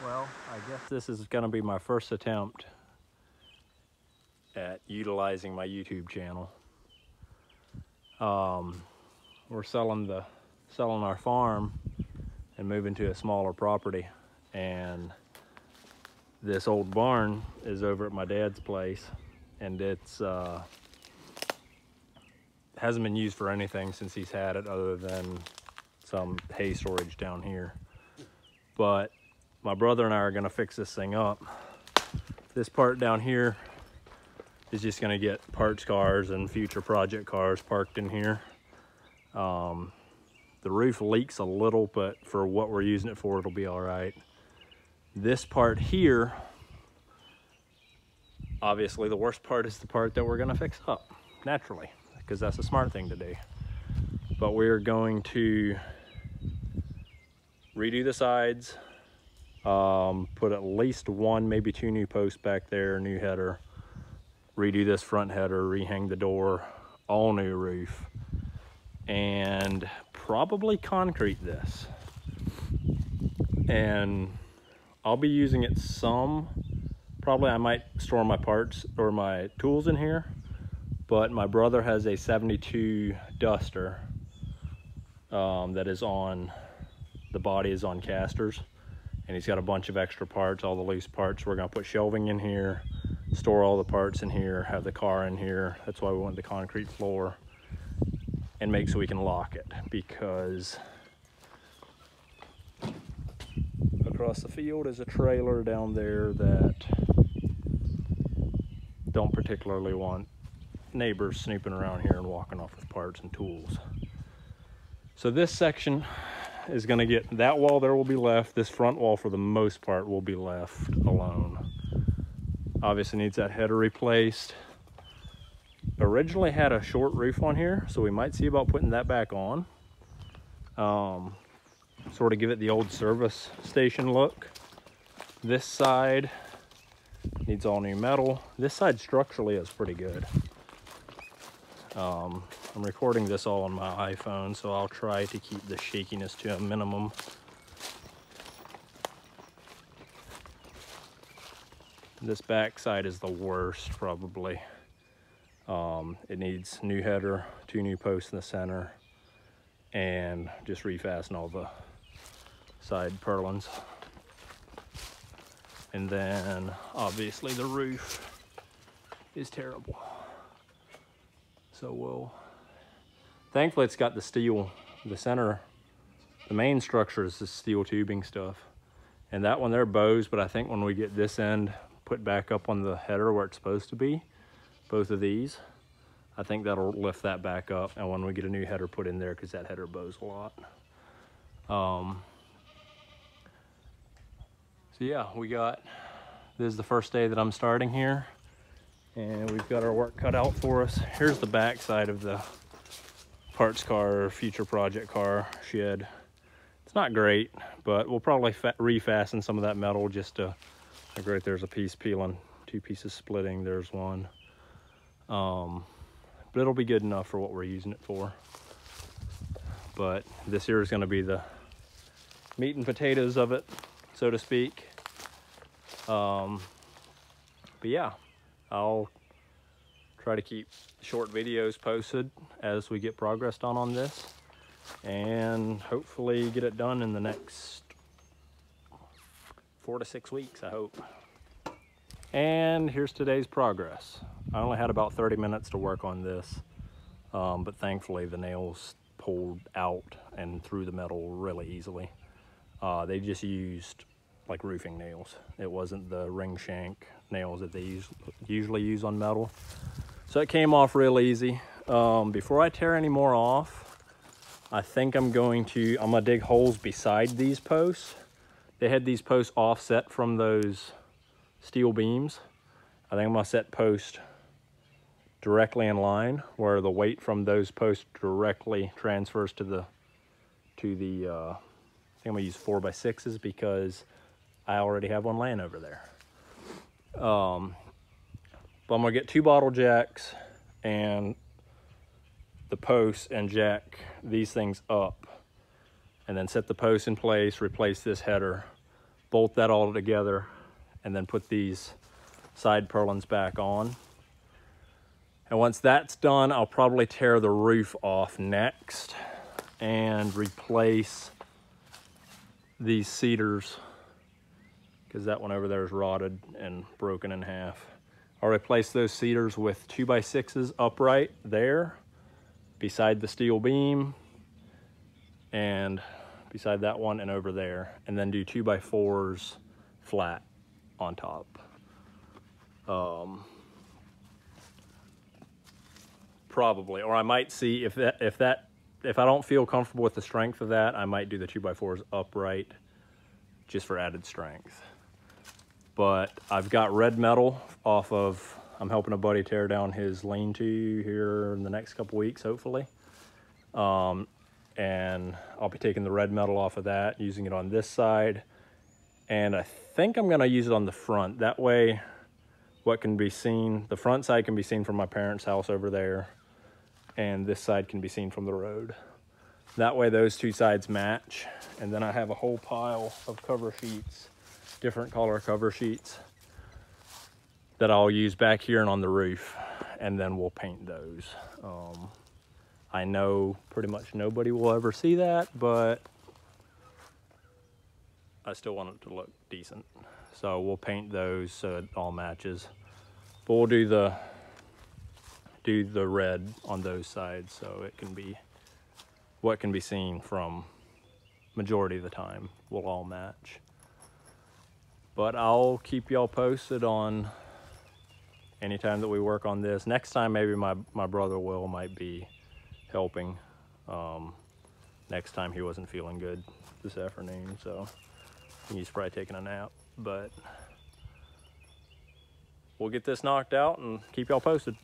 Well, I guess this is going to be my first attempt at utilizing my YouTube channel. We're selling our farm and moving to a smaller property, and this old barn is over at my dad's place, and it's hasn't been used for anything since he's had it other than some hay storage down here. But my brother and I are gonna fix this thing up. This part down here is just gonna get parts cars and future project cars parked in here. The roof leaks a little, but for what we're using it for, it'll be all right. This part here, obviously the worst part is the part that we're gonna fix up, naturally, because that's a smart thing to do. But we're going to redo the sides, put at least one, maybe two new posts back there, new header, redo this front header, rehang the door, all new roof, and probably concrete this. And I'll be using it some. Probably I might store my parts or my tools in here, but my brother has a 72 Duster that is on, the body is on casters, and he's got a bunch of extra parts, all the loose parts. We're gonna put shelving in here, store all the parts in here, have the car in here. That's why we want the concrete floor, and make so we can lock it, because across the field is a trailer down there that don't particularly want neighbors snooping around here and walking off with parts and tools. So this section is going to get, that wall there will be left. This front wall for the most part will be left alone. Obviously needs that header replaced. Originally had a short roof on here, so we might see about putting that back on. Sort of give it the old service station look. This side needs all new metal. This side structurally is pretty good. I'm recording this all on my iPhone, so I'll try to keep the shakiness to a minimum. This back side is the worst, probably. It needs new header, two new posts in the center, and just refasten all the side purlins. And then obviously the roof is terrible. So thankfully it's got the steel, the center, the main structure is the steel tubing stuff. And that one there bows, but I think when we get this end put back up on the header where it's supposed to be, both of these, I think that'll lift that back up. And when we get a new header put in there, because that header bows a lot. So yeah, this is the first day that I'm starting here, and we've got our work cut out for us. Here's the back side of the parts car, future project car shed. It's not great, but we'll probably refasten some of that metal just to, like right there's a piece peeling, two pieces splitting, there's one. But it'll be good enough for what we're using it for. But this here is gonna be the meat and potatoes of it, so to speak. But yeah, I'll try to keep short videos posted as we get progress done on this, and hopefully get it done in the next 4 to 6 weeks, I hope. And here's today's progress. I only had about 30 minutes to work on this, but thankfully the nails pulled out and through the metal really easily. They just used like roofing nails. It wasn't the ring shank nails that they usually use on metal. So it came off real easy. Before I tear any more off, I think I'm gonna dig holes beside these posts. They had these posts offset from those steel beams. I think I'm gonna set post directly in line where the weight from those posts directly transfers to the I think I'm gonna use 4x6s because I already have one laying over there. But I'm gonna get 2 bottle jacks and the posts and jack these things up, and then set the posts in place, replace this header, bolt that all together, and then put these side purlins back on. And once that's done, I'll probably tear the roof off next and replace these cedars, because that one over there is rotted and broken in half. I'll replace those cedars with 2x6s upright there, beside the steel beam, and beside that one and over there, and then do 2x4s flat on top. Probably, or I might see if I don't feel comfortable with the strength of that, I might do the 2x4s upright just for added strength. But I've got red metal off of, I'm helping a buddy tear down his lean-to here in the next couple weeks, hopefully. And I'll be taking the red metal off of that, using it on this side. And I think I'm gonna use it on the front. That way, what can be seen, the front side can be seen from my parents' house over there, and this side can be seen from the road. That way those two sides match. And then I have a whole pile of cover sheets, different color cover sheets, that I'll use back here and on the roof, and then we'll paint those. I know pretty much nobody will ever see that, but I still want it to look decent. So we'll paint those so it all matches. But we'll do the red on those sides so it can be, what can be seen from majority of the time will all match. But I'll keep y'all posted on anytime that we work on this. Next time maybe my brother Will might be helping. Next time he wasn't feeling good this afternoon, so he's probably taking a nap. But we'll get this knocked out and keep y'all posted.